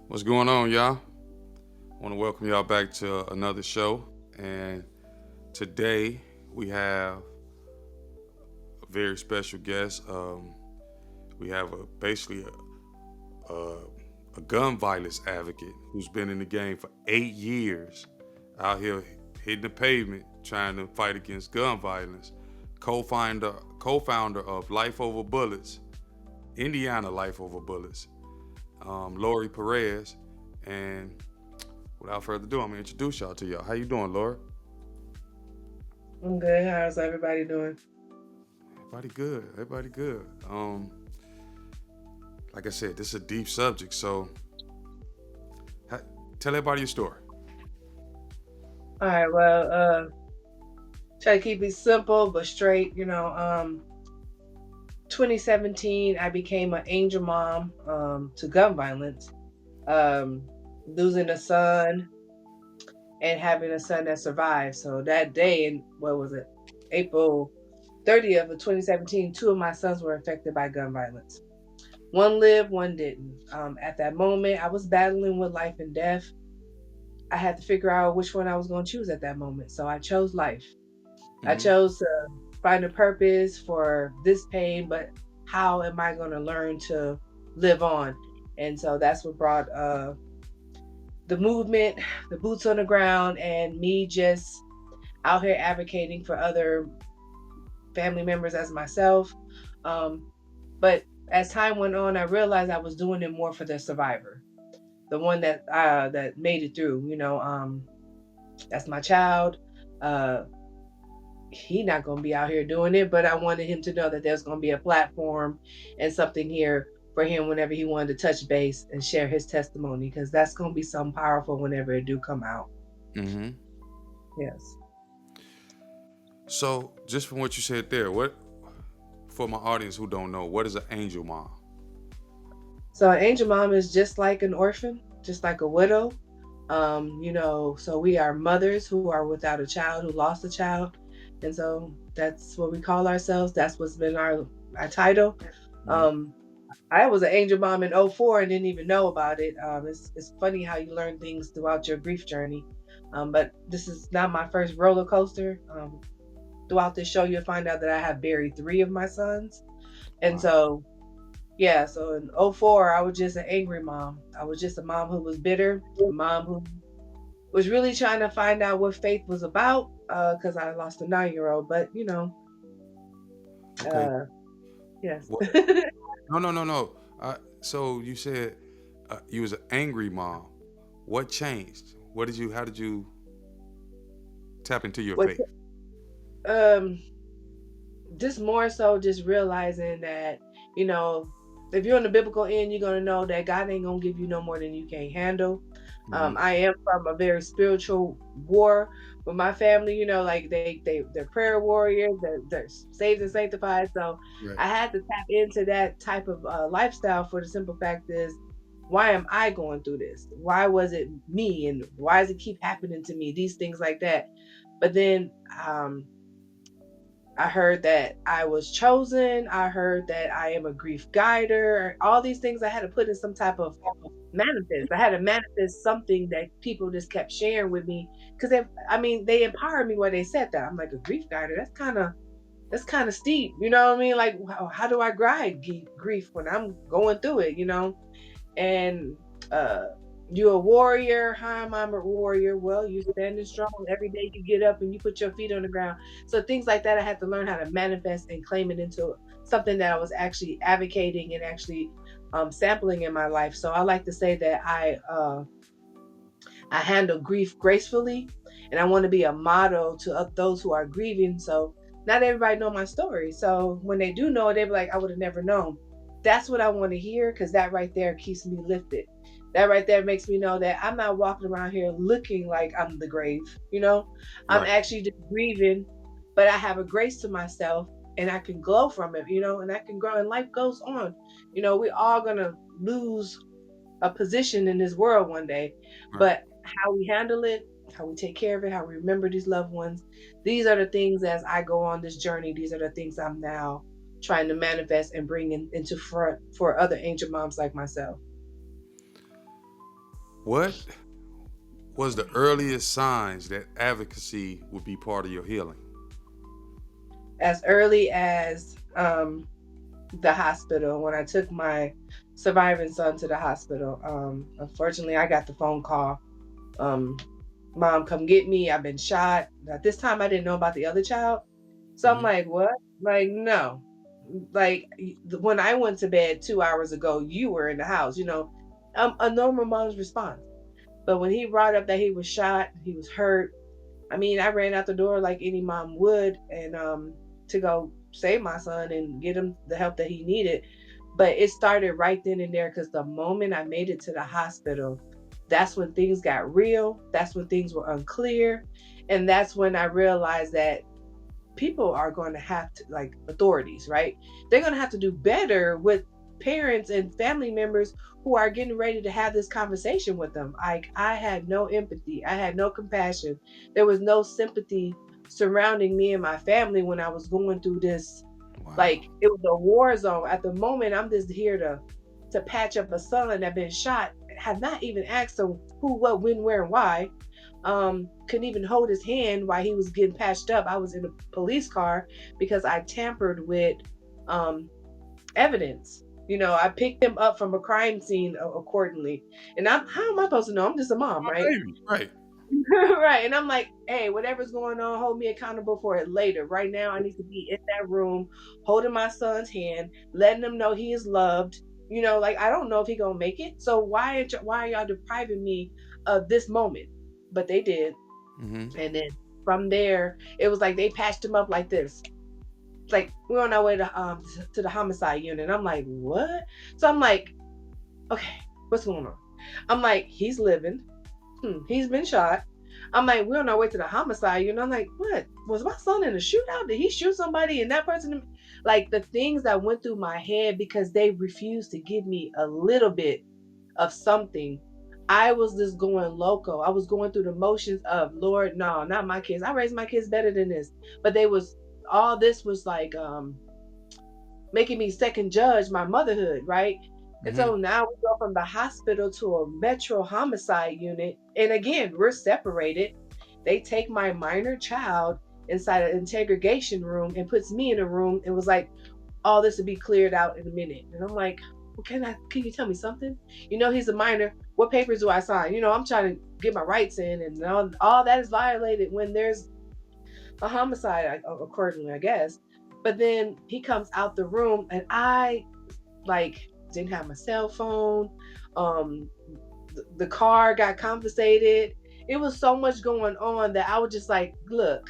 What's going on, y'all? I want to welcome y'all back to another show. And today we have a very special guest. We have a, a gun violence advocate who's been in the game for 8 years, out here hitting the pavement trying to fight against gun violence. Co-founder of Life Over Bullets, Indiana Life Over Bullets, Lori Perez. And without further ado, I'm gonna introduce y'all to y'all. How you doing, Laura? I'm good. How's everybody doing? Everybody good. Everybody good. Like I said, this is a deep subject, so ha- tell everybody your story. All right. Well, try to keep it simple but straight. 2017, I became an angel mom to gun violence, um, losing a son and having a son that survived. So that day, in what was it, April 30th of 2017, two of my sons were affected by gun violence. One lived, one didn't. At that moment, I was battling with life and death. I had to figure out which one I was going to choose at that moment. So I chose life. I Hmm. chose to find a purpose for this pain, but how am I going to learn to live on? And so that's what brought the movement, the boots on the ground, and me just out here advocating for other family members as myself. Um, but as time went on, I realized I was doing it more for the survivor, the one that made it through. That's my child. Uh, he not gonna be out here doing it, but I wanted him to know that there's gonna be a platform and something here for him whenever he wanted to touch base and share his testimony, because that's gonna be something powerful whenever it do come out. Hmm. Yes. So, just from what you said there, what for my audience who don't know, what is an angel mom? So an angel mom is just like an orphan, just like a widow. So we are mothers who are without a child, who lost a child. And so that's what we call ourselves. That's what's been our title. Hmm. Um, I was an angel mom in '04 and didn't even know about it. It's funny how you learn things throughout your grief journey. But this is not my first roller coaster. Throughout this show, you'll find out that I have buried three of my sons. And Wow. so, yeah, so in '04, I was just an angry mom. I was just a mom who was bitter, a mom who was really trying to find out what faith was about because I lost a 9-year-old. But, Okay. uh, yes. What? No, no, no, no. So you said you was an angry mom. What changed? What did you? How did you tap into your what, faith? um, just more so just realizing that, you know, if you're on the biblical end, you're gonna know that God ain't gonna give you no more than you can't handle. Hmm. I am from a very spiritual war with my family, like they're prayer warriors, they're saved and sanctified. So Right. I had to tap into that type of lifestyle for the simple fact is why am I going through this? Why was it me? And why does it keep happening to me? These things like that. But then I heard that I was chosen. I heard that I am a grief guider. All these things I had to put in some type of manifest. I had to manifest something that people just kept sharing with me because they empowered me where they said that. I'm like a grief guider. That's kind of steep. You know what I mean? Like how do I guide grief when I'm going through it? And uh you a warrior. Hi, I'm a warrior. Well, you standing strong every day. You get up and you put your feet on the ground. So things like that, I had to learn how to manifest and claim it into something that I was actually advocating and actually sampling in my life. So I like to say that I handle grief gracefully, and I want to be a model to those who are grieving. So not everybody know my story. So when they do know it, they be like, I would have never known. That's what I want to hear because that right there keeps me lifted. That right there makes me know that I'm not walking around here looking like I'm the grave. I'm Right. actually just grieving, but I have a grace to myself and I can glow from it, and I can grow and life goes on. We all gonna lose a position in this world one day. Right. But how we handle it, how we take care of it, how we remember these loved ones, these are the things as I go on this journey, these are the things I'm now trying to manifest and bring into front for other angel moms like myself. What was the earliest signs that advocacy would be part of your healing? As early as the hospital, when I took my surviving son to the hospital. Unfortunately, I got the phone call. Um, Mom, come get me. I've been shot. At this time, I didn't know about the other child. So I'm Mm-hmm. like, what? Like, no. Like, when I went to bed 2 hours ago, you were in the house, a normal mom's response. But when he brought up that he was shot, he was hurt, I mean, I ran out the door like any mom would, and to go save my son and get him the help that he needed. But it started right then and there because the moment I made it to the hospital, that's when things got real. That's when things were unclear. And that's when I realized that people are going to have to, like, authorities, right? They're going to have to do better with parents and family members who are getting ready to have this conversation with them. Like, I had no empathy, I had no compassion, there was no sympathy surrounding me and my family when I was going through this. Wow. Like, it was a war zone at the moment. I'm just here to patch up a son that been shot, have not even asked him who, what, when, where, and why. Couldn't even hold his hand while he was getting patched up. I was in a police car because I tampered with um evidence. I picked him up from a crime scene accordingly. And how am I supposed to know? I'm just a mom, My right? baby. Right. Right. And I'm like, hey, whatever's going on, hold me accountable for it later. Right now, I need to be in that room, holding my son's hand, letting him know he is loved. Like, I don't know if he gonna make it. So why are y'all depriving me of this moment? But they did. Mm-hmm. And then from there, it was like they patched him up like this. It's like we're on our way to the homicide unit. I'm like, what? So I'm like, okay, what's going on? I'm like, he's living. He's been shot. I'm like, we're on our way to the homicide unit. I'm like, what? Was my son in a shootout? Did he shoot somebody and that person? Like, the things that went through my head because they refused to give me a little bit of something. I was just going loco. I was going through the motions of, Lord, no, not my kids. I raised my kids better than this. But they was all this was like making me second judge my motherhood, right? And Mm-hmm. so now we go from the hospital to a metro homicide unit. And again, we're separated. They take my minor child inside an interrogation room and puts me in a room and was like, all this will be cleared out in a minute. And I'm like, well, can you tell me something? He's a minor. What papers do I sign? I'm trying to get my rights in, and all that is violated when there's a homicide, accordingly, I guess. But then he comes out the room, and I, like, didn't have my cell phone. The car got confiscated. It was so much going on that I was just like, look,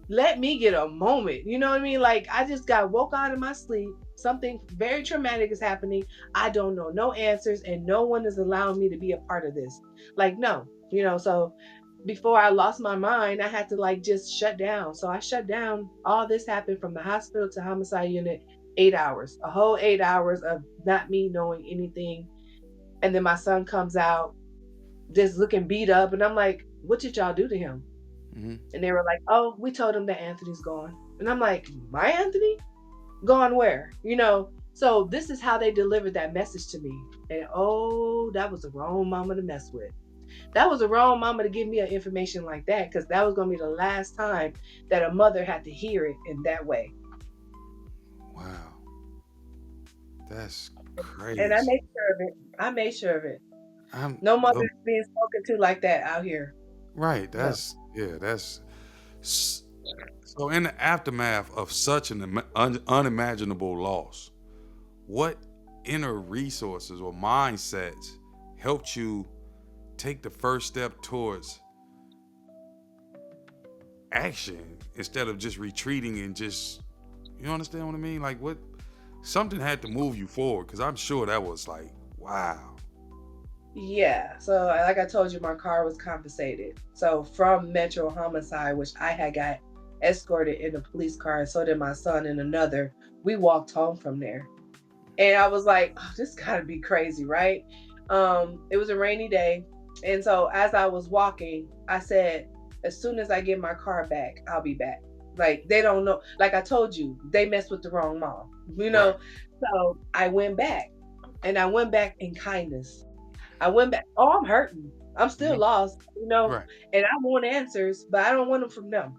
let me get a moment. You know what I mean? Like, I just got woke out of my sleep. Something very traumatic is happening. I don't know no answers, and no one is allowing me to be a part of this. Like, no, so before I lost my mind, I had to, like, just shut down. So I shut down. All this happened from the hospital to homicide unit, 8 hours, a whole 8 hours of not me knowing anything. And then my son comes out just looking beat up. And I'm like, what did y'all do to him? Mm-hmm. And they were like, oh, we told him that Anthony's gone. And I'm like, my Anthony? Gone where? So this is how they delivered that message to me. And oh, that was the wrong mama to mess with. That was the wrong mama to give me information like that, because that was going to be the last time that a mother had to hear it in that way. Wow. That's And I crazy. made sure of it. I made sure of it. I'm No mother look, is being spoken to like that out here. right. No. That's yeah. That's s- so. In the aftermath of such an unimaginable loss, what inner resources or mindsets helped you take the first step towards action instead of just retreating and just you understand what I mean? Like what something had to move you forward because I'm sure that was like wow. Yeah. So, like I told you, my car was confiscated. So from Metro Homicide, which I had got escorted in a police car, and so did my son and another, we walked home from there. And I was like, oh, this gotta be crazy, right? It was a rainy day. And so as I was walking, I said, as soon as I get my car back, I'll be back. Like, they don't know. Like I told you, they messed with the wrong mom, you Right. know? So I went back, and I went back in kindness. I went back. Oh, I'm hurting. I'm still Hmm. lost, Right. and I want answers, but I don't want them from them.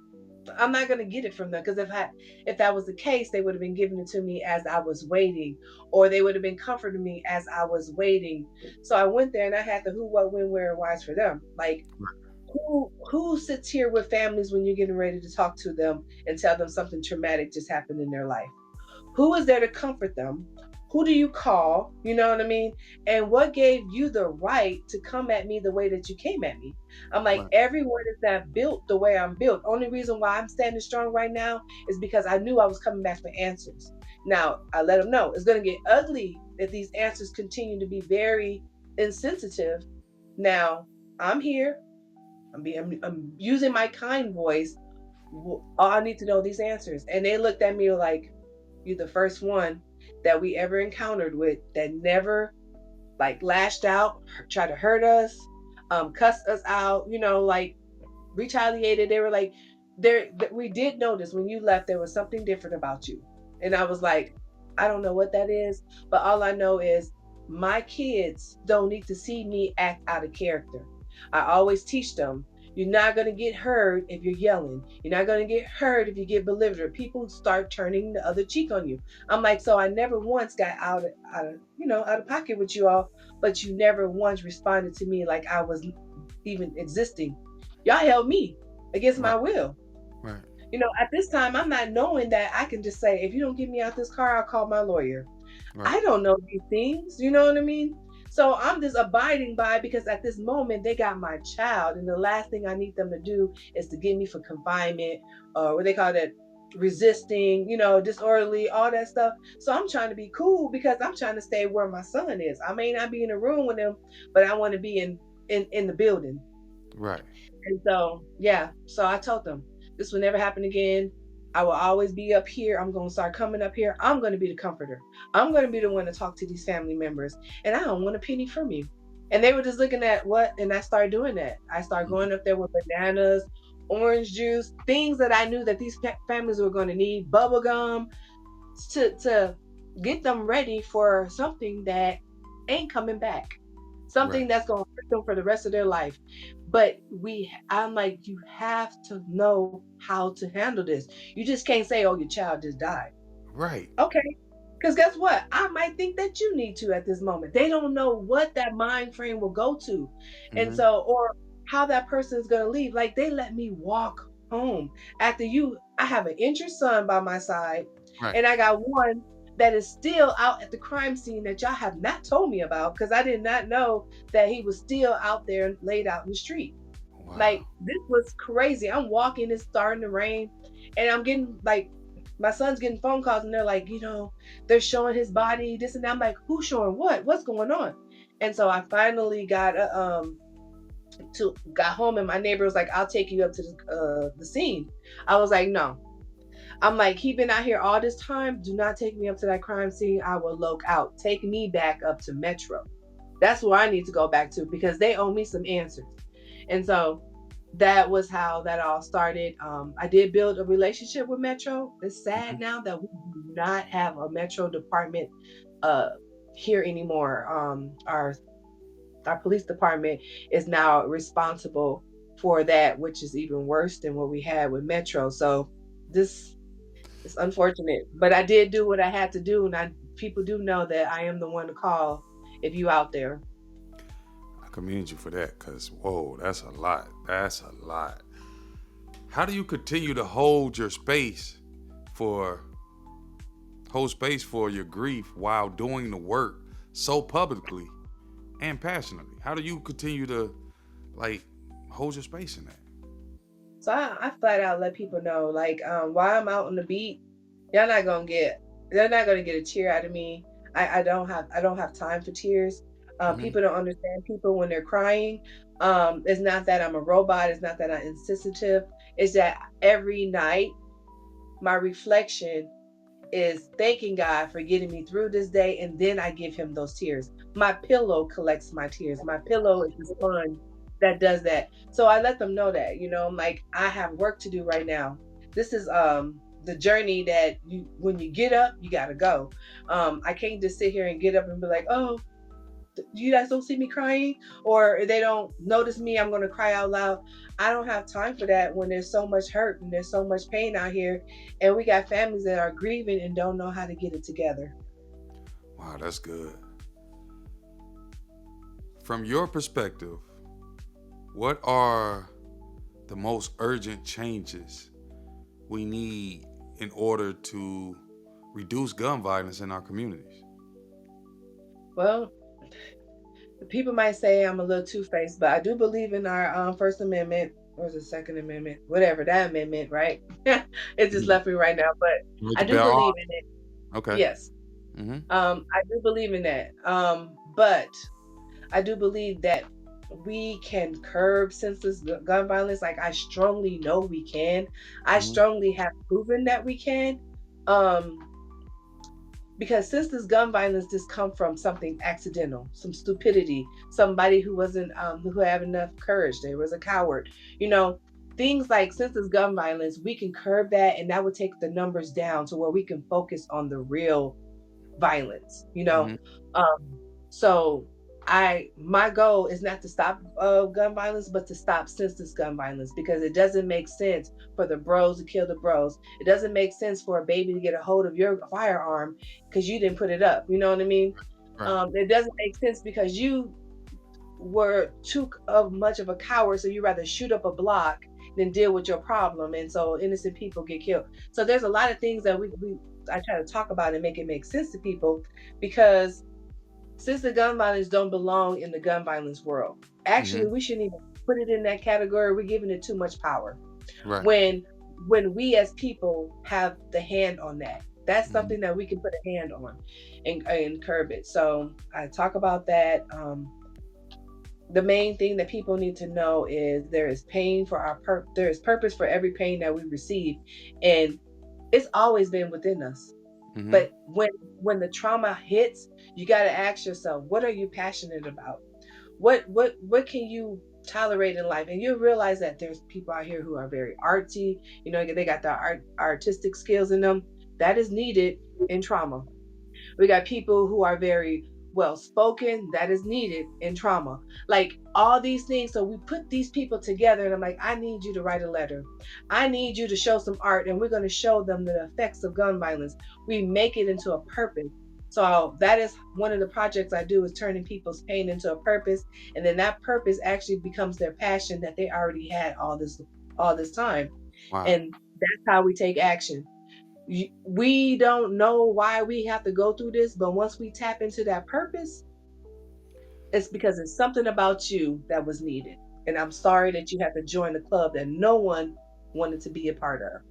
I'm not gonna get it from them because if that was the case, they would have been giving it to me as I was waiting, or they would have been comforting me as I was waiting. So I went there and I had the who, what, when, where, and why's for them. Like who sits here with families when you're getting ready to talk to them and tell them something traumatic just happened in their life? Who is there to comfort them? Who do you call? You know what I mean? And what gave you the right to come at me the way that you came at me? I'm like, Right. everyone is not built the way I'm built. Only reason why I'm standing strong right now is because I knew I was coming back for answers. Now, I let them know it's going to get ugly if these answers continue to be very insensitive. Now, I'm here. I'm using my kind voice. All I need to know these answers. And they looked at me like, you're the first one that we ever encountered with that never like lashed out, tried to hurt us, cussed us out, like retaliated. They were like, we did notice when you left there was something different about you. And I was like, I don't know what that is, but all I know is my kids don't need to see me act out of character. I always teach them you're not going to get hurt if you're yelling. You're not going to get hurt if you get belligerent. People start turning the other cheek on you. I'm like, so I never once got out of pocket with you all, but you never once responded to me like I was even existing. Y'all held me against Right. my will. Right. At this time, I'm not knowing that I can just say, if you don't get me out this car, I'll call my lawyer. Right. I don't know these things. You know what I mean? So I'm just abiding by because at this moment they got my child, and the last thing I need them to do is to get me for confinement, or what they call that, resisting, disorderly, all that stuff. So I'm trying to be cool because I'm trying to stay where my son is. I may not be in a room with him, but I want to be in the building. Right. And so, yeah, so I told them this will never happen again. I will always be up here. I'm going to start coming up here. I'm going to be the comforter. I'm going to be the one to talk to these family members. And I don't want a penny from you. And they were just looking at what? And I started doing that. I started Mhm. going up there with bananas, orange juice, things that I knew that these families were going to need, bubble gum, to get them ready for something that ain't coming back, Right. something that's going to hurt them for the rest of their life. But I'm like, you have to know how to handle this. You just can't say, oh, your child just died. Right. Okay. Because guess what? I might think that you need to at this moment. They don't know what that mind frame will go to. And Hmm. so, or how that person is going to leave. Like they let me walk home after I have an injured son by my side, Right. and I got one that is still out at the crime scene that y'all have not told me about because I did not know that he was still out there laid out in the street. Wow. Like this was crazy. I'm walking, it's starting to rain, and I'm getting like my son's getting phone calls and they're like, they're showing his body, this and that. I'm like, who's showing what? What's going on? And so I finally got home and my neighbor was like, I'll take you up to the scene. I was like, no. I'm like, he been out here all this time. Do not take me up to that crime scene. I will loc out. Take me back up to Metro. That's where I need to go back to because they owe me some answers. And so that was how that all started. I did build a relationship with Metro. It's sad Hmm. now that we do not have a Metro department uh, here anymore. Our police department is now responsible for that, which is even worse than what we had with Metro. So this is unfortunate, but I did do what I had to do, and people do know that I am the one to call if you out there. I commend you for that, cause whoa, that's a lot. That's a lot. How do you continue to for hold space for your grief while doing the work so publicly and passionately? How do you continue to like hold your space in that? So I flat out let people know, like, while I'm out on the beat, y'all not gonna get, they're not gonna get a tear out of me. I don't have time for tears. Hmm. People don't understand people when they're crying. It's not that I'm a robot. It's not that I'm insensitive. It's that every night my reflection is thanking God for getting me through this day, and then I give him those tears. My pillow collects my tears. My pillow is the sponge that does that. So I let them know that, I'm like, I have work to do right now. This is the journey that when you get up, you gotta go. I can't just sit here and get up and be like, oh, You guys don't see me crying, or they don't notice me, I'm going to cry out loud. I don't have time for that when there's so much hurt and there's so much pain out here, and we got families that are grieving and don't know how to get it together. Wow, that's good. From your perspective, what are the most urgent changes we need in order to reduce gun violence in our communities? Well, people might say I'm a little two-faced, but I do believe in our First Amendment, or is it Second Amendment, whatever that amendment, right? It just Mhm. left me right now, but Right I to do bear arms. believe in it. Okay. Yes, Mm-hmm. I do believe in that. But I do believe that we can curb senseless gun violence. Like, I strongly know we can. I Mm-hmm. strongly have proven that we can. Um, because senseless gun violence just come from something accidental, some stupidity, somebody who wasn't who had enough courage. They was a coward. You know, things like senseless gun violence, we can curb that, and that would take the numbers down to where we can focus on the real violence, you know. Mm-hmm. So I my goal is not to stop gun violence, but to stop senseless gun violence, because it doesn't make sense for the bros to kill the bros. It doesn't make sense for a baby to get a hold of your firearm because you didn't put it up. You know what I mean? Right. It doesn't make sense because you were too much of a coward, so you rather shoot up a block than deal with your problem, and so innocent people get killed. So there's a lot of things that we I try to talk about and make it make sense to people, because since the gun violence don't belong in the gun violence world, actually Mm-hmm. we shouldn't even put it in that category. We're giving it too much power. Right. when when we as people have the hand on that, that's Mm-hmm. something that we can put a hand on and curb it. So I talk about that. The main thing that people need to know is there is pain for there is purpose for every pain that we receive, and it's always been within us. Mm-hmm. But when the trauma hits, you got to ask yourself, what are you passionate about? What can you tolerate in life? And you realize that there's people out here who are very artsy. You know, they got the artistic skills in them that is needed in trauma. We got people who are very well spoken, that is needed in trauma. Like all these things. So we put these people together, and I'm like, I need you to write a letter. I need you to show some art, and we're going to show them the effects of gun violence. We make it into a purpose. So that is one of the projects I do, is turning people's pain into a purpose. And then that purpose actually becomes their passion that they already had all this time. Wow. And that's how we take action. We don't know why we have to go through this, but once we tap into that purpose, it's because it's something about you that was needed. And I'm sorry that you had to join the club that no one wanted to be a part of.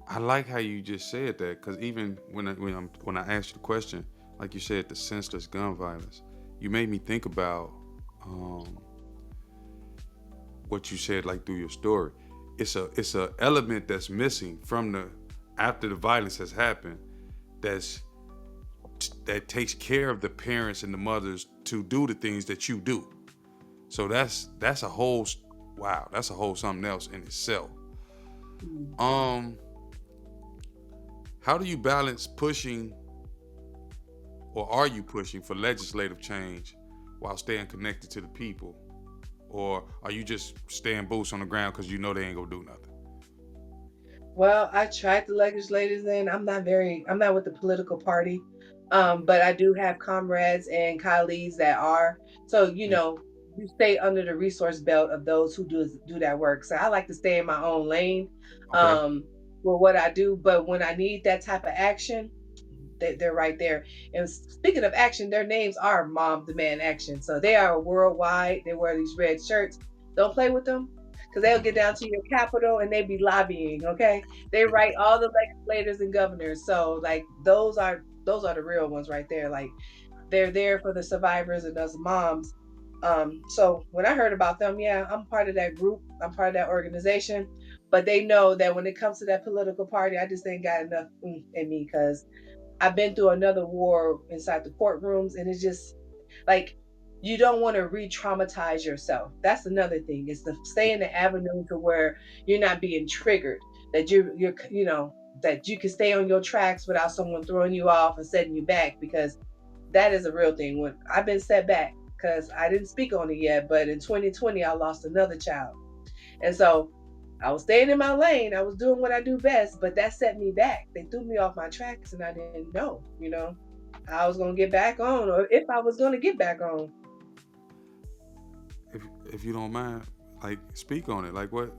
I like how you just said that because even when I asked you the question, like you said, the senseless gun violence, you made me think about um, what you said, like through your story. It's a element that's missing from the after the violence has happened. That's that takes care of the parents and the mothers to do the things that you do. So that's a whole wow. That's a whole something else in itself. Mm. Um, how do you balance pushing, or are you pushing for legislative change while staying connected to the people, or are you just staying boots on the ground because you know they ain't gonna do nothing? Well, I tried the legislators in. I'm not with the political party. But I do have comrades and colleagues that are. So, Mm. you stay under the resource belt of those who do that work. So I like to stay in my own lane, Okay. um, for what I do. But when I need that type of action, they're right there. And speaking of action, their names are Mom Demand Action. So they are worldwide. They wear these red shirts. Don't play with them, because they'll get down to your capital and they be lobbying. Okay, they write all the legislators and governors. So like those are the real ones right there. Like, they're there for the survivors and us moms. So when I heard about them, yeah, I'm part of that group. I'm part of that organization. But they know that when it comes to that political party, I just ain't got enough in me, because I've been through another war inside the courtrooms, and it's just like, you don't want to re-traumatize yourself. That's another thing, is to stay in the avenue to where you're not being triggered, that that you can stay on your tracks without someone throwing you off and setting you back, because That is a real thing. When I've been set back because I didn't speak on it yet, but in 2020 I lost another child, and so I was staying in my lane. I was doing what I do best, but that set me back. They threw me off my tracks, and I didn't know, how I was gonna get back on, or if I was gonna get back on. If you don't mind, like speak on it. Like what?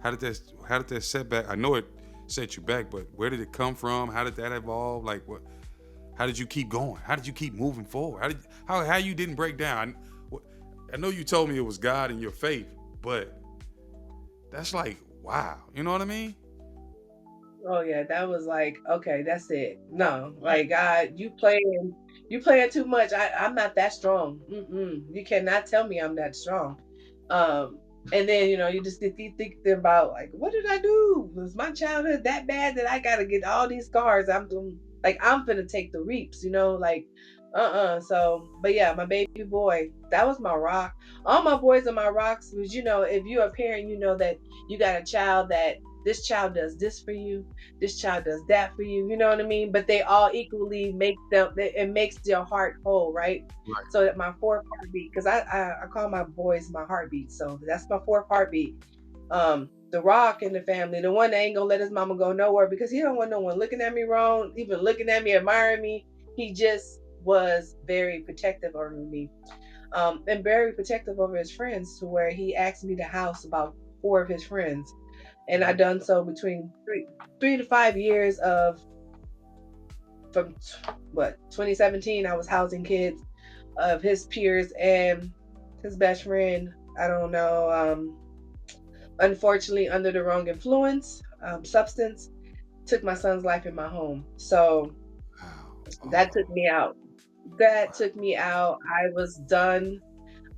How did that setback? I know it set you back, but where did it come from? How did that evolve? Like what? How did you keep going? How did you keep moving forward? How you didn't break down? I know you told me it was God and your faith, but that's like wow. You know what I mean? Oh yeah, that was like, okay, that's it. No, like God, you playing too much. I'm not that strong. Mm-mm. You cannot tell me I'm that strong. Um, and then you just think about like, what did I do? Was my childhood that bad that I gotta get all these scars? I'm doing like I'm gonna take the reaps, like So, but yeah, my baby boy, that was my rock. All my boys are my rocks. Because if you're a parent, you know that you got a child that this child does this for you, this child does that for you. You know what I mean? But they all equally make them. It makes their heart whole, right? Right. So that my fourth heartbeat, because I call my boys my heartbeat. So that's my fourth heartbeat. The Rock in the family, the one that ain't gonna let his mama go nowhere because he don't want no one looking at me wrong, even looking at me, admiring me. He just was very protective over me, and very protective over his friends, to where he asked me to house about four of his friends, and I done so between 3 to 5 years of from what 2017. I was housing kids of his peers and his best friend. I don't know. Unfortunately, under the wrong influence, substance took my son's life in my home. So Wow. that took Oh. me out. That Wow. took me out. I was done.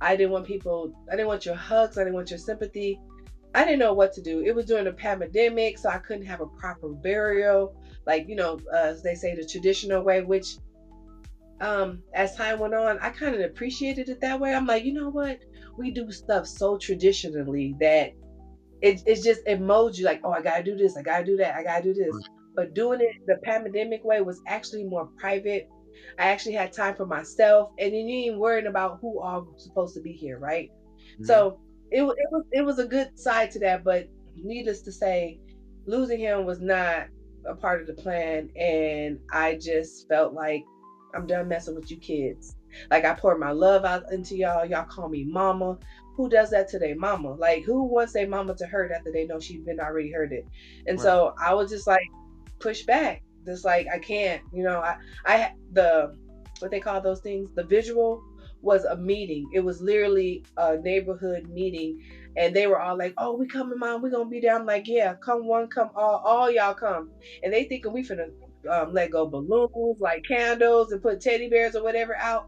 I didn't want people. I didn't want your hugs. I didn't want your sympathy. I didn't know what to do. It was during the pandemic, so I couldn't have a proper burial, like as they say, the traditional way. Which, as time went on, I kind of appreciated it that way. I'm like, you know what? We do stuff so traditionally that it's just it molds you like, oh, I gotta do this, I gotta do that, I gotta do this. But doing it the pandemic way was actually more private. I actually had time for myself, and then you ain't worrying about who all supposed to be here, right? Mm-hmm. So it was a good side to that, but needless to say, losing him was not a part of the plan, and I just felt like I'm done messing with you kids. Like I poured my love out into y'all. Y'all call me mama. Who does that to their mama? Like who wants their mama to hurt after they know she's been already hurted? And Right. so I was just like push back. Just like I can't, the what they call those things, the visual was a meeting. It was literally a neighborhood meeting, and they were all like, "Oh, we coming, mom. We gonna be there." I'm like, "Yeah, come one, come all y'all come." And they thinking we finna let go balloons, like candles, and put teddy bears or whatever out.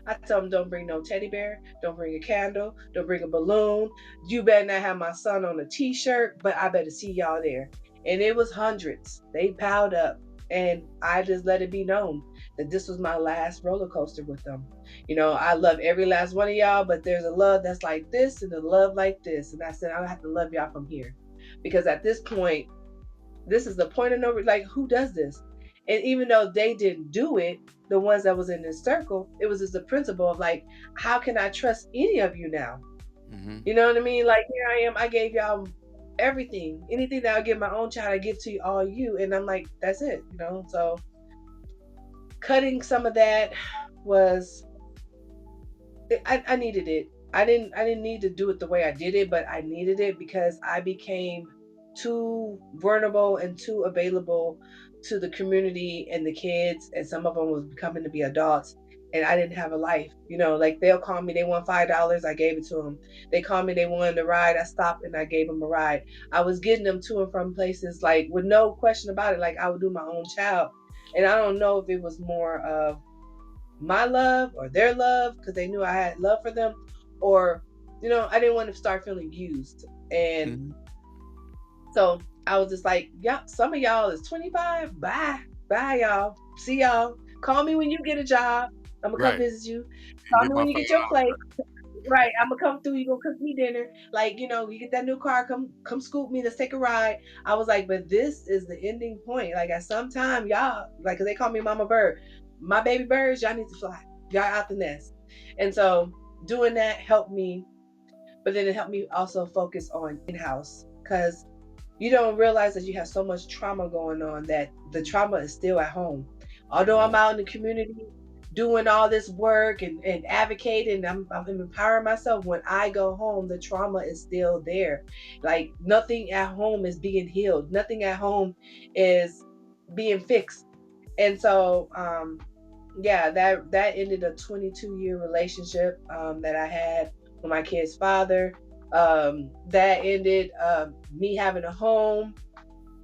I tell them, don't bring no teddy bear, don't bring a candle, don't bring a balloon. You better not have my son on a t-shirt, but I better see y'all there. And it was hundreds. They piled up. And I just let it be known that this was my last roller coaster with them. I love every last one of y'all, but there's a love that's like this and a love like this. And I said, I have to love y'all from here. Because at this point, this is the point of no like who does this? And even though they didn't do it, the ones that was in this circle, it was just the principle of like, how can I trust any of you now? Mm-hmm. You know what I mean? Like here I am, I gave y'all everything. Anything that I give my own child, I give to all you. And I'm like, that's it. So cutting some of that was I needed it. I didn't need to do it the way I did it, but I needed it because I became too vulnerable and too available to the community and the kids, and some of them was becoming to be adults, and I didn't have a life. Like they'll call me, they want $5, I gave it to them. They call me, they wanted a ride, I stopped and I gave them a ride. I was getting them to and from places like with no question about it, like I would do my own child. And I don't know if it was more of my love or their love because they knew I had love for them, or I didn't want to start feeling used. And Mm-hmm. so I was just like, yeah, some of y'all is 25. Bye. Bye, y'all. See y'all. Call me when you get a job. I'm gonna come Right. visit you. And Call get me my when you get your $5 plate. back. Right. I'm gonna come through. You gonna cook me dinner. Like, you get that new car, come scoop me, let's take a ride. I was like, but this is the ending point. Like at some time, y'all, like 'cause they call me Mama Bird. my baby birds, y'all need to fly. Y'all out the nest. And so doing that helped me, but then it helped me also focus on in-house because you don't realize that you have so much trauma going on that the trauma is still at home. Although I'm Right. out in the community doing all this work and advocating, I'm empowering myself. When I go home, the trauma is still there. Like nothing at home is being healed, nothing at home is being fixed. And so, yeah, that ended a 22-year relationship that I had with my kid's father. That ended me having a home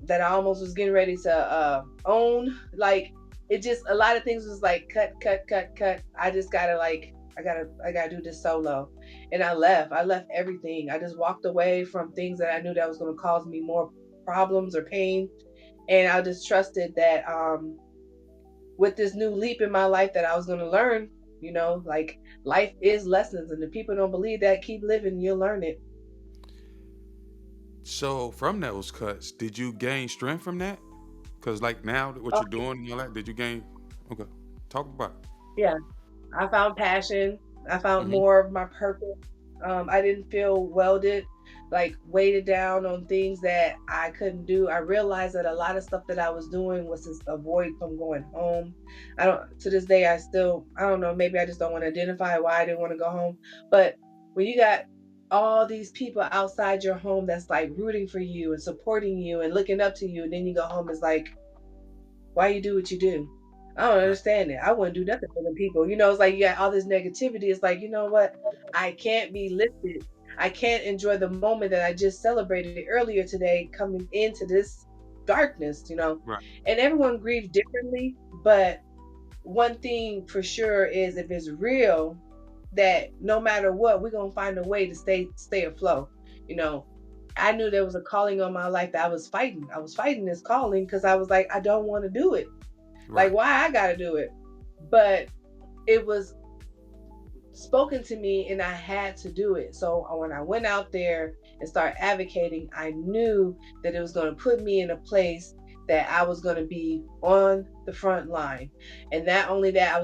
that I almost was getting ready to own. Like it just a lot of things was like cut, cut, cut, cut. I just gotta like I gotta do this solo. And I left. I left everything. I just walked away from things that I knew that was gonna cause me more problems or pain. And I just trusted that with this new leap in my life that I was gonna learn, like life is lessons and if people don't believe that, keep living, you'll learn it. So from those cuts, did you gain strength from that? Because like now, what Oh you're doing and all that, did you gain? Okay, talk about yeah. I found passion. I it. found more of my purpose. I didn't feel welded, like weighted down on things that I couldn't do. I realized that a lot of stuff that I was doing was to avoid from going home. I don't, to this day, I don't know, maybe I just don't want to identify why I didn't want to go home. But when you got all these people outside your home that's like rooting for you and supporting you and looking up to you, and then you go home, it's like, why you do what you do? I don't Right. understand it. I wouldn't do nothing for them people. It's like you got all this negativity. It's like, you know what? I can't be lifted. I can't enjoy the moment that I just celebrated earlier today coming into this darkness. Right. And everyone grieves differently, but one thing for sure is if it's real, that no matter what, we're gonna find a way to stay afloat. You know, I knew there was a calling on my life that I was fighting. I was fighting this calling because I was like, I don't want to do it. Like, Right. why I gotta do it? But it was spoken to me and I had to do it. So when I went out there and started advocating, I knew that it was going to put me in a place that I was going to be on the front line. And not only that,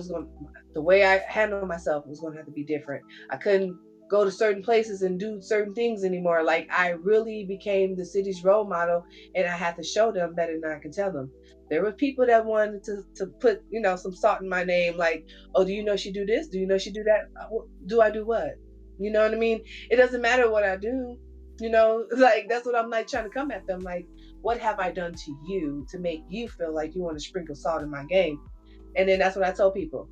the way I handled myself was going to have to be different. I couldn't go to certain places and do certain things anymore. Like I really became the city's role model and I had to show them better than I could tell them. There were people that wanted to put, some salt in my name, like, oh, do you know she do this? Do you know she do that? Do I do what? You know what I mean? It doesn't matter what I do. Like that's what I'm like trying to come at them. Like, what have I done to you to make you feel like you want to sprinkle salt in my game? And then that's what I tell people.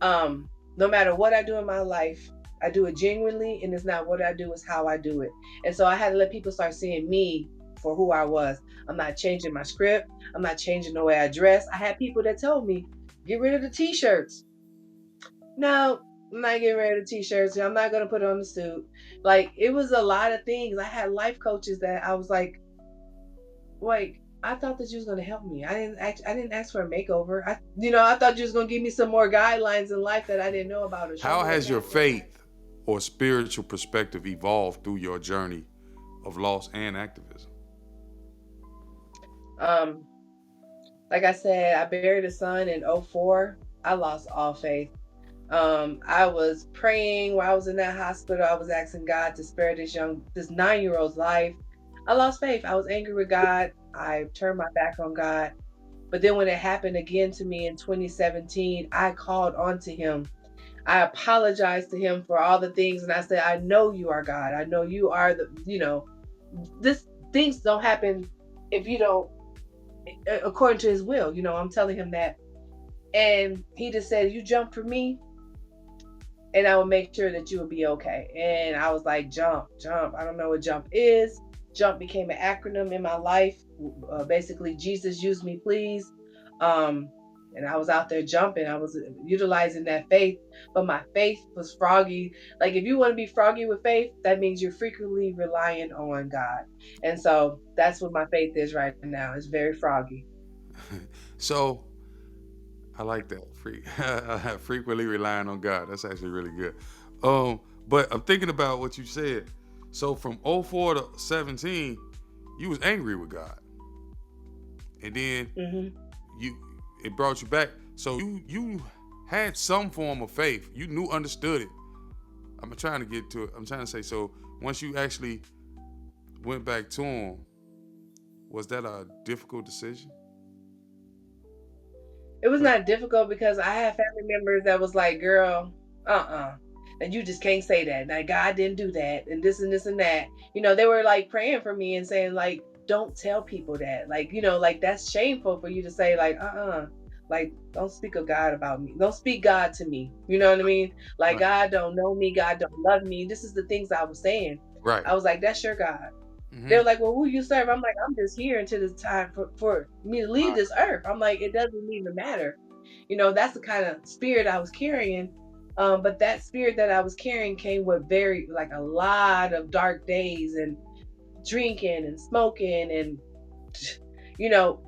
No matter what I do in my life, I do it genuinely, and it's not what I do, it's how I do it. And so I had to let people start seeing me for who I was. I'm not changing my script. I'm not changing the way I dress. I had people that told me, get rid of the t-shirts. No, I'm not getting rid of the t-shirts. I'm not gonna put on the suit. Like it was a lot of things. I had life coaches that I was like, wait, I thought that you was gonna help me. I didn't ask for a makeover. I thought you was gonna give me some more guidelines in life that I didn't know about or show How me what's has your happening. faith or spiritual perspective evolved through your journey of loss and activism? Um, like I said, I buried a son in '04. I lost all faith. I was praying while I was in that hospital. I was asking God to spare this 9-year old's life. I lost faith. I was angry with God. I turned my back on God. But then when it happened again to me in 2017, I called on to him. I apologized to him for all the things. And I said, I know you are God. I know you are this things don't happen if you don't, according to his will. I'm telling him that. And he just said, you jump for me and I will make sure that you will be okay. And I was like, jump, jump. I don't know what jump is. Jump became an acronym in my life. Basically, Jesus use me, please. Um, and I was out there jumping. I was utilizing that faith, but my faith was froggy. Like if you want to be froggy with faith, that means you're frequently relying on God. And so that's what my faith is right now. It's very froggy. So I like that. Frequently relying on God. That's actually really good. But I'm thinking about what you said. So from '04 to 17, you was angry with God, and then Hmm. you it brought you back. So you had some form of faith. You knew, understood it. I'm trying to get to it. I'm trying to say, so once you actually went back to him, was that a difficult decision? It was 'Cause- not difficult because I had family members that was like, girl, and you just can't say that. Now God didn't do that, and this and this and that. They were like praying for me and saying like, don't tell people that. Like, like that's shameful for you to say like, like don't speak of God about me. Don't speak God to me. You know what I mean? Like right, God don't know me. God don't love me. This is the things I was saying. right. I was like, that's your God. They Mm-hmm. were like, well, who you serve? I'm like, I'm just here until it's time for me to leave this earth. I'm like, it doesn't even matter. That's the kind of spirit I was carrying. But that spirit that I was carrying came with very like a lot of dark days and drinking and smoking and you know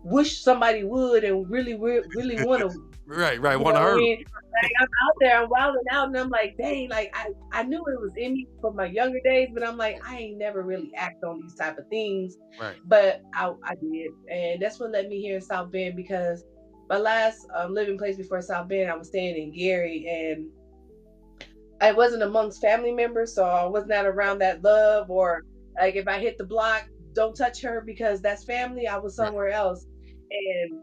wish somebody would and really want to. Right, right. You Want know to what I hurt him? mean? Like I'm out there, I'm wilding out, and I'm like, dang, like I knew it was in me from my younger days, but I'm like, I ain't never really act on these type of things, Right, but I did, and that's what led me here in South Bend because my last living place before South Bend, I was staying in Gary, and I wasn't amongst family members, so I was not around that love or like if I hit the block, don't touch her because that's family. I was right. somewhere else, and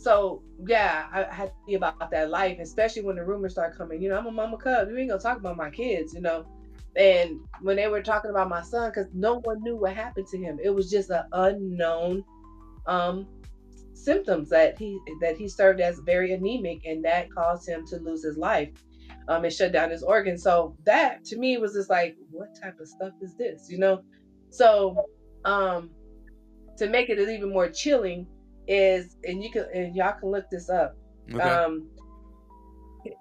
so yeah, I had to be about that life, especially when the rumors start coming. I'm a mama cub. You ain't gonna talk about my kids. And when they were talking about my son, because no one knew what happened to him, it was just an unknown um symptoms that he served as very anemic, and that caused him to lose his life. And shut down his organs. So that to me was just like, what type of stuff is this? So um to make it even more chilling is, and y'all can look this up. Okay. Um,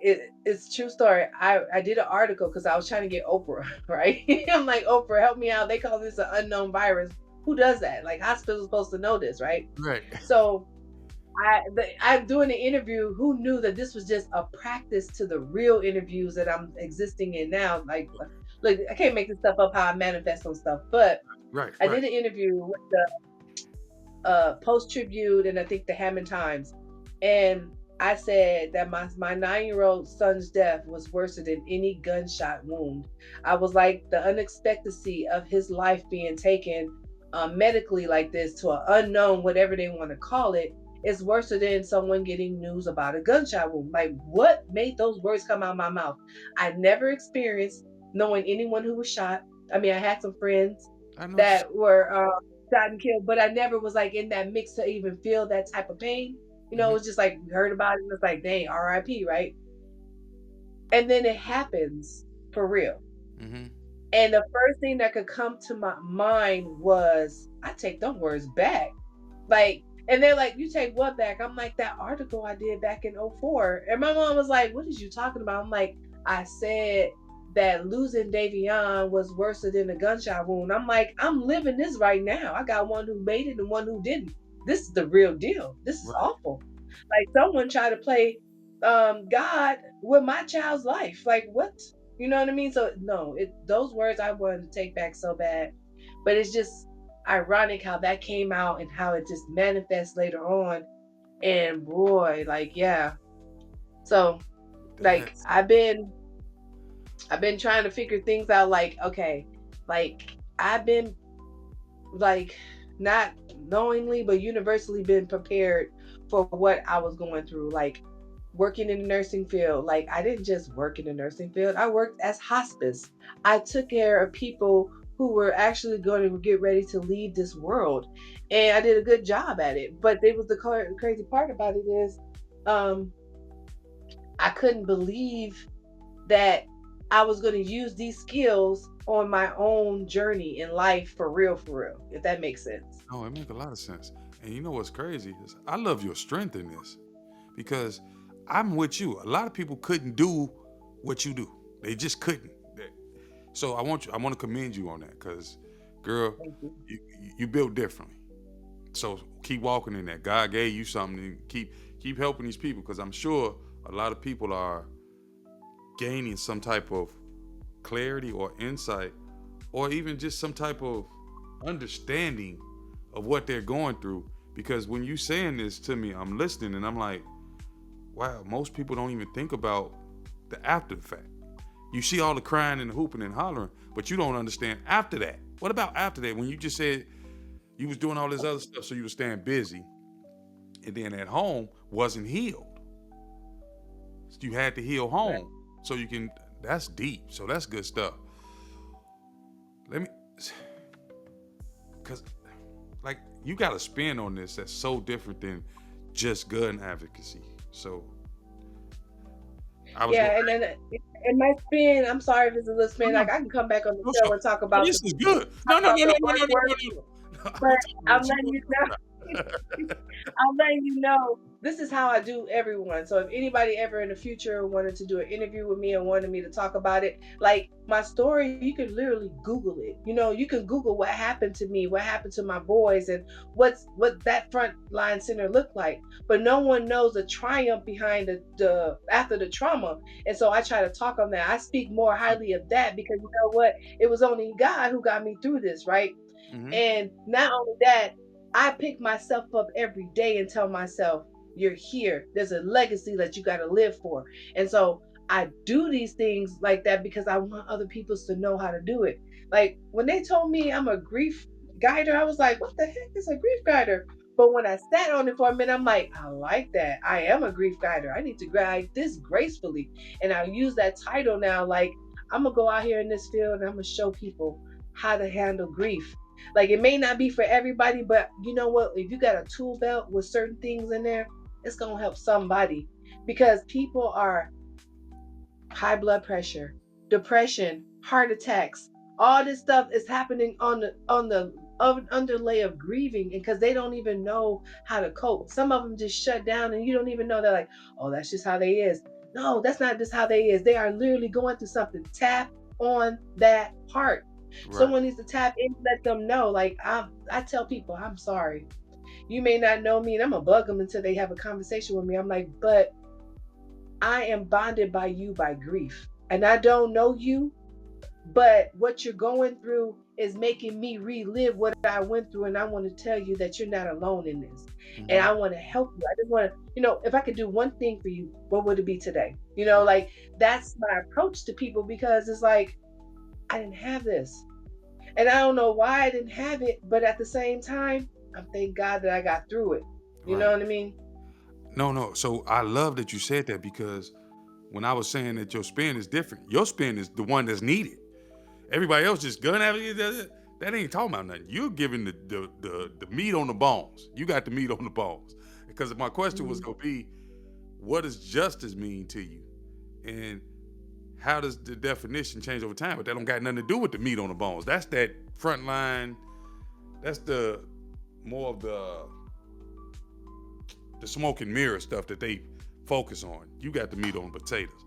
it's a true story. I did an article because I was trying to get Oprah, right? I'm like, Oprah, help me out. They call this an unknown virus. Who does that? Like hospitals supposed to know this, right? Right. So I'm doing an interview. Who knew that this was just a practice to the real interviews that I'm existing in now? Like, look, I can't make this stuff up how I manifest on stuff, but Right. I Right. did an interview with Post Tribute and I think the Hammond Times. And I said that my 9-year-old son's death was worse than any gunshot wound. I was like the unexpectancy of his life being taken medically like this to an unknown, whatever they want to call it, is worse than someone getting news about a gunshot wound. Like what made those words come out of my mouth? I never experienced knowing anyone who was shot. I mean, I had some friends I know what that were shot and killed, but I never was like in that mix to even feel that type of pain. It you're. was just like we heard about it and it's like, dang, RIP, right? And then it happens for real. Mm-hmm. And the first thing that could come to my mind was, I take them words back. Like, and they're like, you take what back? I'm like, that article I did back in '04. And my mom was like, what is you talking about? I'm like, I said that losing Davion was worse than a gunshot wound. I'm like, I'm living this right now. I got one who made it and one who didn't. This is the real deal. This is Right. awful. Like someone tried to play God with my child's life. Like what? You know what I mean? So no, those words I wanted to take back so bad. But it's just ironic how that came out and how it just manifests later on. And boy, like yeah. So like That's I've been trying to figure things out like okay, like I've been like not knowingly but universally been prepared for what I was going through, like working in the nursing field. Like I didn't just work in the nursing field, I worked as hospice. I took care of people who were actually going to get ready to leave this world, and I did a good job at it. But it was crazy part about it is um I couldn't believe that I was going to use these skills on my own journey in life for real, if that makes sense. no, it makes a lot of sense. And you know what's crazy is I love your strength in this because I'm with you. A lot of people couldn't do what you do. They just couldn't. So I want to commend you on that because, girl, Thank you. you built differently. So keep walking in that. God gave you something. And keep helping these people because I'm sure a lot of people are gaining some type of clarity or insight or even just some type of understanding of what they're going through Because when you saying this to me, I'm listening and I'm like, wow, most people don't even think about the after effect. You see all the crying and the hooping and hollering, but you don't understand after that. What about after that? When you just said you was doing all this other stuff, so you were staying busy, and then at home wasn't healed. You had to heal Right. home so you can. That's deep. So that's good stuff. Let me, cause like you got a spin on this that's so different than just gun advocacy. So I was going. Yeah, and then in my spin, I'm sorry if it's a little No, spin. no, Like I can come back on the no, show sure. and talk No, about this is good. No, no, no, no, the no, no, work. no, no, no. But We're talking about I'm what you letting want you to know. talk about. I'm letting you know this is how I do everyone. So if anybody ever in the future wanted to do an interview with me and wanted me to talk about it, like my story, you can literally Google it. You can Google what happened to me, what happened to my boys, and what that front line center looked like. But no one knows the triumph behind the after the trauma. And so I try to talk on that. I speak more highly of that because you know what? It was only God who got me through this, right? Mm-hmm. And not only that, I pick myself up every day and tell myself, you're here. There's a legacy that you got to live for. And so I do these things like that because I want other people to know how to do it. Like when they told me I'm a grief guider, I was like, what the heck is a grief guider? But when I sat on it for a minute, I'm like, I like that. I am a grief guider. I need to guide this gracefully. And I use that title now. Like, I'm going to go out here in this field and I'm going to show people how to handle grief. Like it may not be for everybody, but you know what? If you got a tool belt with certain things in there, it's gonna help somebody. Because people are high blood pressure, depression, heart attacks, all this stuff is happening on the underlay of grieving, and because they don't even know how to cope. Some of them just shut down, and you don't even know. They're like, "Oh, that's just how they is." No, that's not just how they is. They are literally going through something. Tap on that part. Right. Someone needs to tap in, let them know. Like I tell people, I'm sorry. You may not know me, and I'm gonna bug them until they have a conversation with me. I'm like, but I am bonded by you by grief, and I don't know you, but what you're going through is making me relive what I went through, and I want to tell you that you're not alone in this, and Mm-hmm. I want to help you. I just want to, if I could do one thing for you, what would it be today? Right. Like that's my approach to people because it's like I didn't have this. And I don't know why I didn't have it, but at the same time, I thank God that I got through it. You know Right. what I mean? No, no. So I love that you said that because when I was saying that your spin is different, your spin is the one that's needed. Everybody else just gun advocate. That ain't talking about nothing. You're giving the meat on the bones. You got the meat on the bones. Because my question was Mhm. gonna be, what does justice mean to you, and how does the definition change over time? But that don't got nothing to do with the meat on the bones. That's that front line. That's the more of the smoke and mirror stuff that they focus on. You got the meat on the potatoes.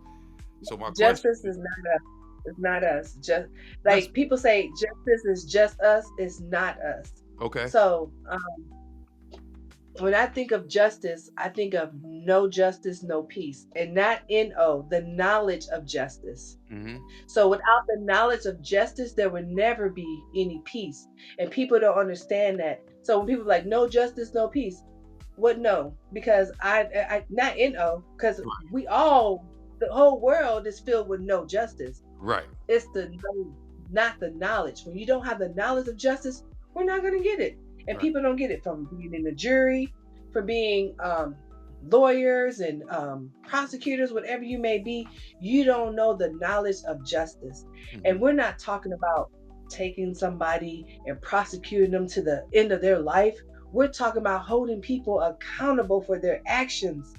So my question Justice is, is not us. It's not us. Just that's like people say, justice is just us. It's not us. okay. So when I think of justice, I think of no justice, no peace, and not no the knowledge of justice. Mm-hmm. So without the knowledge of justice, there would never be any peace. And people don't understand that. So when people are like no justice, no peace, what no? Because I not no, because we all the whole world is filled with no justice. Right. It's the no, not the knowledge. When you don't have the knowledge of justice, we're not going to get it. And Right. people don't get it from being in the jury, from being lawyers and prosecutors, whatever you may be. You don't know the knowledge of justice. Mm-hmm. And we're not talking about taking somebody and prosecuting them to the end of their life. We're talking about holding people accountable for their actions.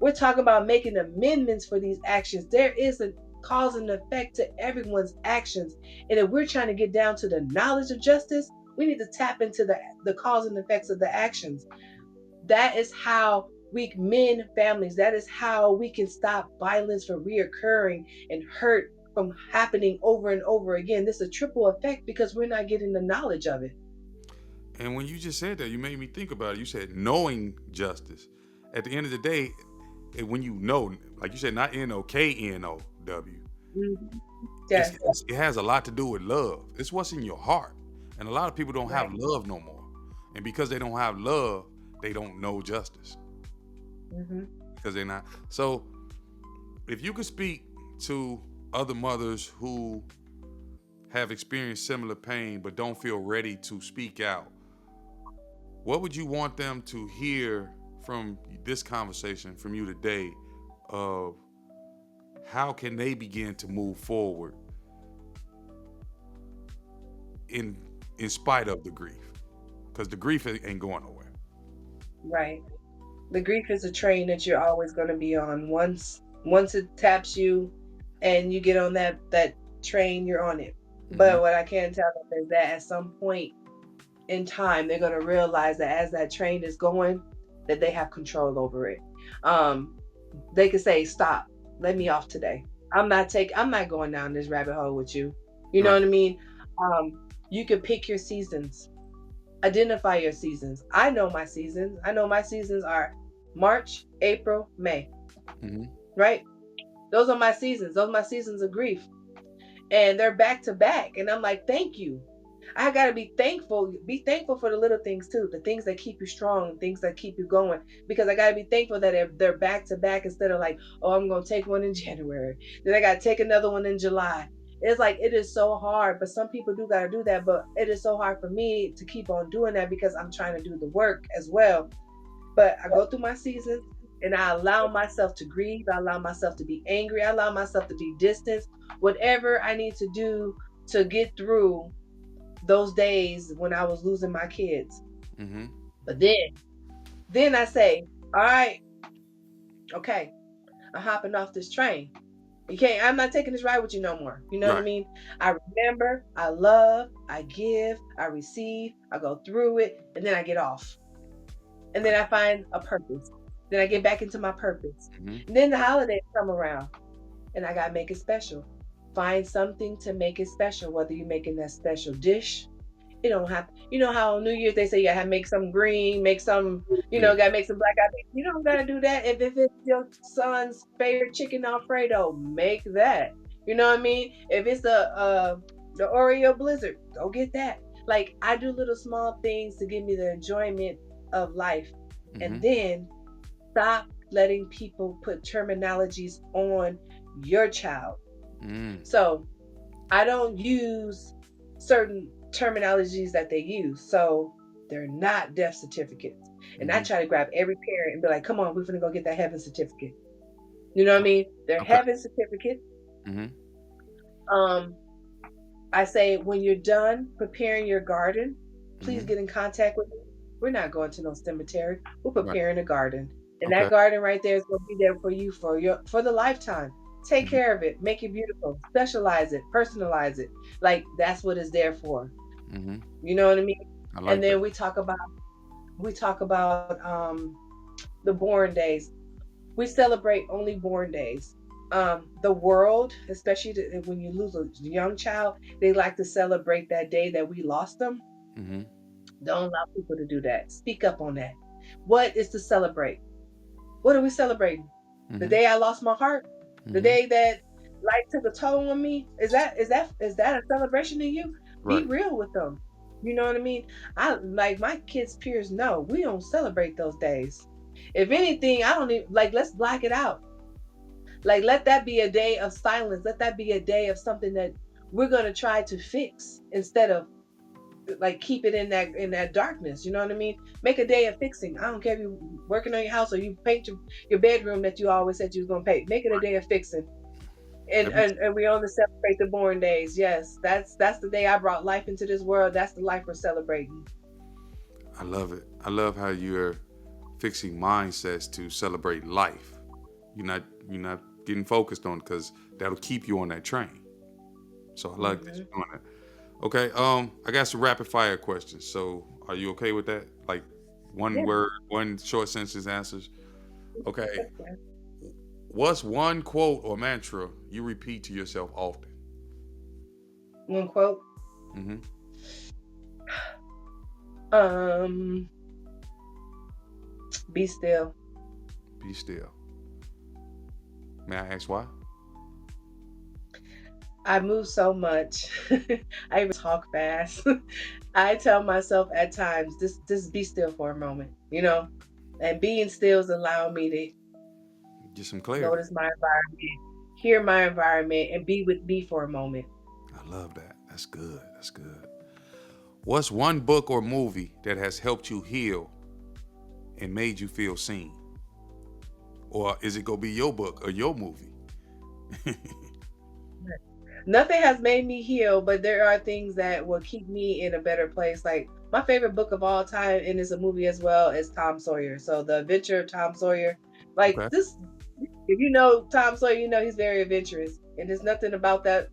We're talking about making amendments for these actions. There is a cause and effect to everyone's actions. And if we're trying to get down to the knowledge of justice, we need to tap into the cause and effects of the actions. That is how we mend families. That is how we can stop violence from reoccurring and hurt from happening over and over again. This is a triple effect because we're not getting the knowledge of it. And when you just said that, you made me think about it. You said knowing justice. At the end of the day, when you know, like you said, not Know, Mhm. Yes. it has a lot to do with love. It's what's in your heart. And a lot of people don't have Right. love no more. And because they don't have love, they don't know justice Hmm. because they're not. So if you could speak to other mothers who have experienced similar pain but don't feel ready to speak out, what would you want them to hear from this conversation from you today of how can they begin to move forward in in spite of the grief? Because the grief ain't going nowhere. Right. The grief is a train that you're always going to be on. Once it taps you and you get on that train, you're on it. Hmm. But what I can tell them is that at some point in time, they're going to realize that as that train is going, that they have control over it. Um, they could say, "Stop, let me off today. I'm not going down this rabbit hole with you." You know Right. what I mean? You can pick your seasons, identify your seasons. I know my seasons. I know my seasons are March, April, May, Hmm. right? Those are my seasons. Those are my seasons of grief. And they're back to back. And I'm like, thank you. I gotta be thankful. Be thankful for the little things too, the things that keep you strong, things that keep you going. Because I gotta be thankful that they're back to back instead of like, oh, I'm gonna take one in January, then I gotta take another one in July. It's like it is so hard, but some people do gotta do that. But it is so hard for me to keep on doing that because I'm trying to do the work as well. But I go through my seasons and I allow myself to grieve. I allow myself to be angry. I allow myself to be distant. Whatever I need to do to get through those days when I was losing my kids. Hmm. But then I say, all right, okay, I'm hopping off this train. You can't, I'm not taking this ride with you no more. You know what I Right. mean? I remember, I love, I give, I receive, I go through it, and then I get off. And then I find a purpose. Then I get back into my purpose. Hmm. And then the holidays come around and I gotta make it special. Find something to make it special, whether you're making that special dish. You don't have, you know how on New Year's they say you gotta make some green, make some, Yeah. gotta make some black eyed peas. You don't gotta do that. If it's your son's favorite chicken Alfredo, make that. You know what I mean? If it's the Oreo Blizzard, go get that. Like I do little small things to give me the enjoyment of life. And Hmm. then stop letting people put terminologies on your child. Mm. So I don't use certain terminologies that they use. So they're not death certificates. And I Hmm. try to grab every parent and be like, come on, we're gonna go get that heaven certificate. You know what I mean? They're Okay. heaven certificates. Hmm. Um, I say when you're done preparing your garden, please Hmm. get in contact with me. We're not going to no cemetery. We're Right. preparing a garden. And Okay. that garden right there is going to be there for you for the lifetime. Take Hmm. care of it, make it beautiful, specialize it, personalize it. Like that's what it's there for. Hmm. You know what I mean? I And like that. then we talk about the born days. We celebrate only born days. The world, especially when you lose a young child, they like to celebrate that day that we lost them. Hmm. Don't allow people to do that. Speak up on that. What is to celebrate? What are we celebrating? The Hmm. day I lost my heart? The Hmm. day that life took a toll on me? Is that a celebration to you? Be Right. real with them. You know what I mean? I like my kids' peers know we don't celebrate those days. If anything, I don't even like let's black it out. Like let that be a day of silence. Let that be a day of something that we're gonna try to fix instead of like keep it in that darkness. You know what I mean? Make a day of fixing. I don't care if you're working on your house or you paint your bedroom that you always said you was gonna paint. Make it a day of fixing. And Every. and, and we only celebrate the born days. Yes, that's the day I brought life into this world. That's the life we're celebrating. I love it. I love how you're fixing mindsets to celebrate life. You're not getting focused on because that'll keep you on that train. So I like that Hmm. you're doing that. Okay. I got some rapid fire questions. So are you okay with that? Like one Yeah. word, one short sentence answers. Okay. Yeah. What's one quote or mantra you repeat to yourself often? One quote. Mm-hmm. Um, be still. Be still. May I ask why? I move so much. I even talk fast. I tell myself at times, just be still for a moment, you know? And being still is allowing me to Get some clarity. notice my environment, hear my environment, and be with me for a moment. I love that. That's good. That's good. What's one book or movie that has helped you heal and made you feel seen? Or is it gonna be your book or your movie? Nothing has made me heal, but there are things that will keep me in a better place. Like my favorite book of all time, and it's a movie as well, is Tom Sawyer. So the adventure of Tom Sawyer. Like Okay, this, if you know Tom Sawyer, you know he's very adventurous, and there's nothing about that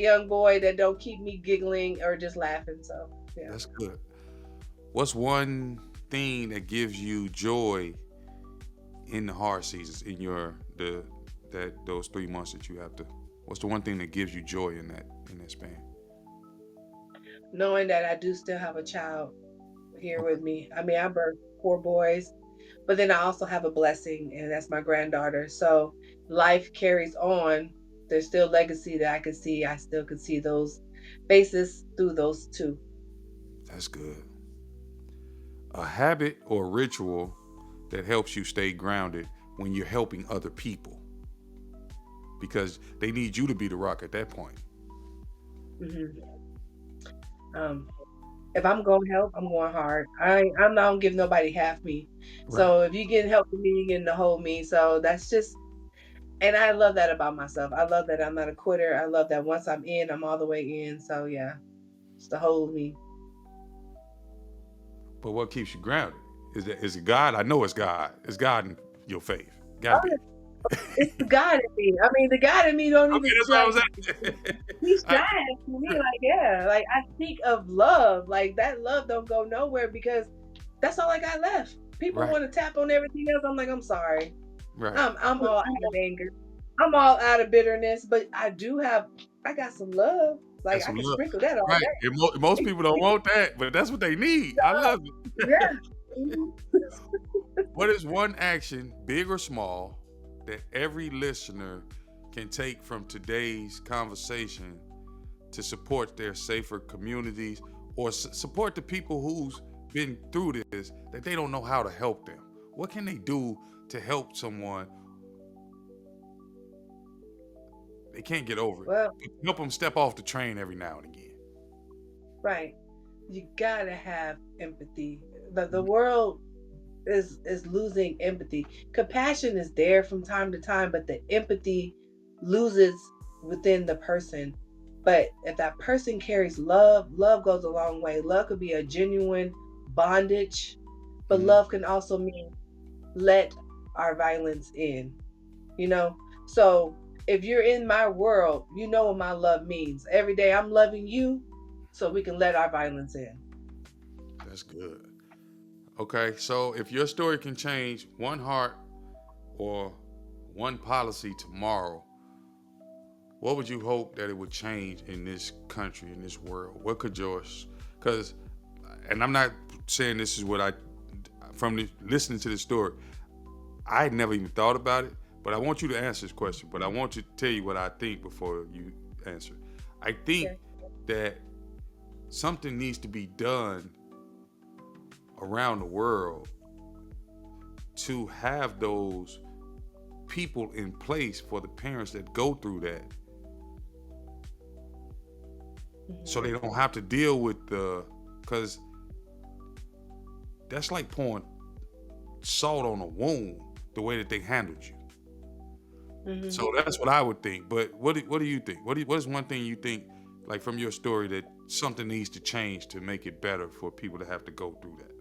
young boy that don't keep me giggling or just laughing. So yeah. that's good. What's one thing that gives you joy in the hard seasons in your the that those 3 months that you have to? What's the one thing that gives you joy in that span? Knowing that I do still have a child here Okay, with me. I mean, I birthed 4 boys, but then I also have a blessing, and that's my granddaughter. So life carries on. There's still legacy that I can see. I still can see those faces through those two. that's good. A habit or ritual that helps you stay grounded when you're helping other people because they need you to be the rock at that point. Hmm. Um, if I'm going to help, I'm going hard. I'm not gonna give nobody half me. Right. So if you get help from me, you getting the whole me. So that's just, and I love that about myself. I love that I'm not a quitter. I love that once I'm in, I'm all the way in. So yeah, it's the whole me. But what keeps you grounded? Is it God? I know it's God. It's God in your faith. Got to be. It's the God in me. I mean, the God in me don't Okay, even that's what I like was at. he I, shines for me. Like, yeah, like I speak of love. Like that love don't go nowhere because that's all I got left. People right, want to tap on everything else. I'm like, I'm sorry. right. I'm all out of anger. I'm all out of bitterness, but I got some love. Like Got I some can love. sprinkle that all Right. And most day. people don't want that, but that's what they need. I love it. Yeah. Mhm. What is one action, big or small, that every listener can take from today's conversation to support their safer communities or support the people who's been through this that they don't know how to help them? What can they do to help someone they can't get over it? Well, Help them step off the train every now and again. right. You gotta have empathy. The world is losing empathy. Compassion is there from time to time, but the empathy loses within the person. But if that person carries love, love goes a long way. Love could be a genuine bondage, but Mhm. love can also mean let our violence in, you know? So if you're in my world, you know what my love means. Every day I'm loving you so we can let our violence in. That's good. Okay, so if your story can change one heart or one policy tomorrow, what would you hope that it would change in this country, in this world? What could yours? Because, and I'm not saying this is what I, listening to this story, I had never even thought about it. But I want you to answer this question. But I want to tell you what I think before you answer. I think Okay. that something needs to be done around the world to have those people in place for the parents that go through that so Hmm. they don't have to deal with the because that's like pouring salt on a wound the way that they handled you. Hmm. So that's what I would think. But what do you think? What is one thing you think, like from your story, that something needs to change to make it better for people to have to go through that?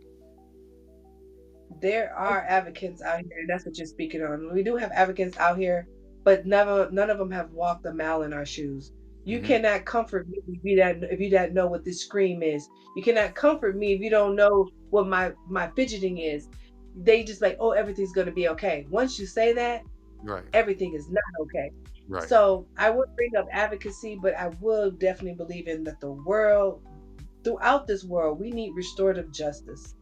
There are advocates out here, and that's what you're speaking on. We do have advocates out here, but never none of them have walked a mile in our shoes. You Mm-hmm. cannot comfort me if you don't know what this scream is. You cannot comfort me if you don't know what my fidgeting is. They just like, oh, everything's gonna be okay. Once you say that, Right. everything is not okay. Right. So I would bring up advocacy, but I will definitely believe in that the world, throughout this world, we need restorative justice.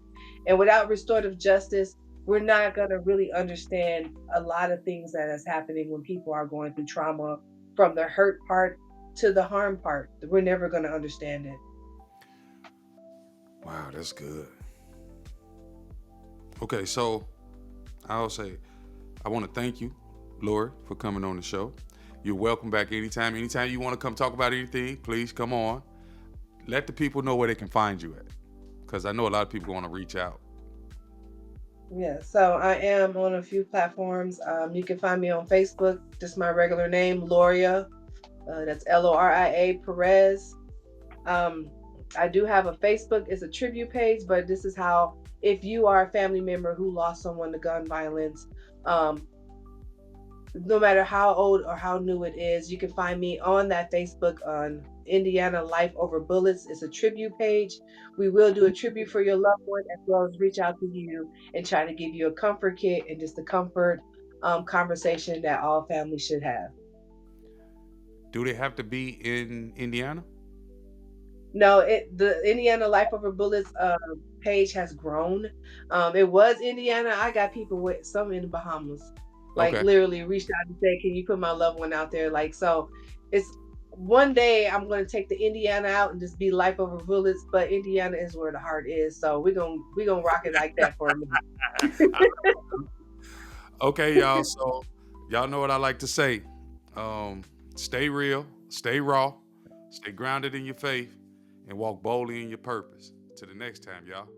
And without restorative justice, we're not going to really understand a lot of things that is happening when people are going through trauma from the hurt part. to the harm part. We're never going to understand it. Wow, that's good. Okay, so I'll say I want to thank you, Lori, for coming on the show. You're welcome back anytime. Anytime you want to come talk about anything, please come on. Let the people know where they can find you at, because I know a lot of people want to reach out. Yeah, so I am on a few platforms. You can find me on Facebook, just my regular name, Loria. That's Loria Perez. Um, I do have a Facebook. It's a tribute page, but this is how, if you are a family member who lost someone to gun violence, um, no matter how old or how new it is, you can find me on that Facebook on Indiana Life Over Bullets. It's a tribute page. We will do a tribute for your loved one as well as reach out to you and try to give you a comfort kit and just a comfort conversation that all families should have. Do they have to be in Indiana? No, the Indiana Life Over Bullets page has grown. It was Indiana. I got people with some in the Bahamas, like Okay. literally reached out and said, "Can you put my loved one out there?" Like so, it's one day I'm going to take the Indiana out and just be Life Over Bullets, but Indiana is where the heart is, so we're gonna rock it like that for a minute. Okay, y'all. So y'all know what I like to say. Stay real, stay raw, stay grounded in your faith, and walk boldly in your purpose. Till the next time, y'all.